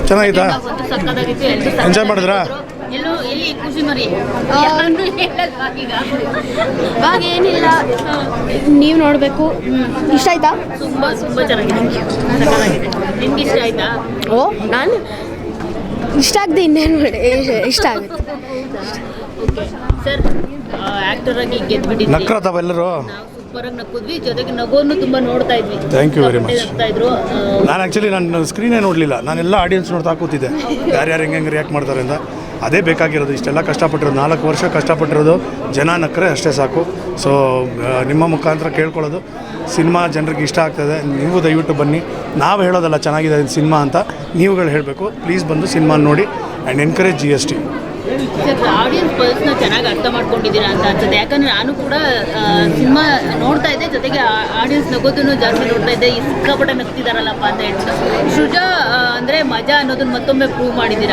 ಚೆನ್ನಾಗಿತ್ತಾ? ಸಕ್ಕದಾಗಿತ್ತು. Enjoy ಮಾಡಿದ್ರಾ? ಎಲ್ಲೋ ಎಲ್ಲಿ ಖುಷಿ ಮರಿ ಇವಾಗ ಏನಿಲ್ಲ, ನೀವು ನೋಡಬೇಕು. ಇಷ್ಟ ಆಯ್ತಾ? ತುಂಬ ತುಂಬ ಚೆನ್ನಾಗಿದೆ, ಸಕ್ಕದಾಗಿದೆ. ನಿಮ್ಗೆ ಇಷ್ಟ ಆಯ್ತಾ? ಓ, ನಾನು ಇಷ್ಟ ಆಗದೆ ಇನ್ನೇನು ಮಾಡಿ ಇಷ್ಟ ಆಗುತ್ತೆ. ಓಕೆ ಸರ್, ಆ್ಯಕ್ಟರ್ ಆಗಿ ಗೆದ್ಬಿಟ್ಟಿದ್ವಿ. ನಕ್ರ ತಾವೆಲ್ಲರೂ? ನಾವು ಸೂಪರಾಗಿ ನಕ್ಕಿದ್ವಿ, ಜೊತೆಗೆ ನಗೋನು ತುಂಬ ನೋಡ್ತಾ ಇದ್ವಿ. Thank you very much. ನಗ್ತಾ ಇದ್ರು. ನಾನು ಆ್ಯಕ್ಚುಲಿ ನಾನು ಸ್ಕ್ರೀನೇ ನೋಡಲಿಲ್ಲ, ನಾನೆಲ್ಲ ಆಡಿಯನ್ಸ್ ನೋಡ್ತಾ ಕೂತಿದ್ದೆ, ಯಾರ್ಯಾರು ಹೆಂಗೆ ರಿಯಾಕ್ಟ್ ಮಾಡ್ತಾರೆ ಅಂತ. ಅದೇ ಬೇಕಾಗಿರೋದು. ಇಷ್ಟೆಲ್ಲ ಕಷ್ಟಪಟ್ಟಿರೋದು, 4 ವರ್ಷ ಕಷ್ಟಪಟ್ಟಿರೋದು, ಜನ ನಕ್ಕರೆ ಅಷ್ಟೇ ಸಾಕು. ಸೊ ನಿಮ್ಮ ಮುಖಾಂತರ ಕೇಳ್ಕೊಳ್ಳೋದು, ಸಿನಿಮಾ ಜನರಿಗೆ ಇಷ್ಟ ಆಗ್ತದೆ, ನೀವು ದಯವಿಟ್ಟು ಬನ್ನಿ. ನಾವು ಹೇಳೋದಲ್ಲ ಚೆನ್ನಾಗಿದೆ ಸಿನಿಮಾ ಅಂತ, ನೀವುಗಳು ಹೇಳಬೇಕು. ಪ್ಲೀಸ್ ಬಂದು ಸಿನಿಮಾ ನೋಡಿ and encourage GST. Sir, audience ಪಲ್ಸ್ನ ಚೆನ್ನಾಗಿ ಅರ್ಥ ಮಾಡ್ಕೊಂಡಿದ್ದೀರಾ ಅಂತ ಅನ್ಸುತ್ತೆ. ಯಾಕಂದರೆ ನಾನು ಕೂಡ ಸಿನಿಮಾ ನೋಡ್ತಾ ಇದ್ದೆ, ಜೊತೆಗೆ ಆಡಿಯನ್ಸ್ ನಗೋದನ್ನು ಜಾಸ್ತಿ ನೋಡ್ತಾ ಇದ್ದೆ. ಈ ಸಿಕ್ಕಾಪಟ್ಟೆ ನಗ್ತಿದಾರಲ್ಲಪ್ಪ ಅಂತ ಹೇಳ್ತಾ ಸೃಜಾ ಅಂದರೆ ಮಜಾ ಅನ್ನೋದನ್ನ ಮತ್ತೊಮ್ಮೆ ಪ್ರೂವ್ ಮಾಡಿದ್ದೀರಾ.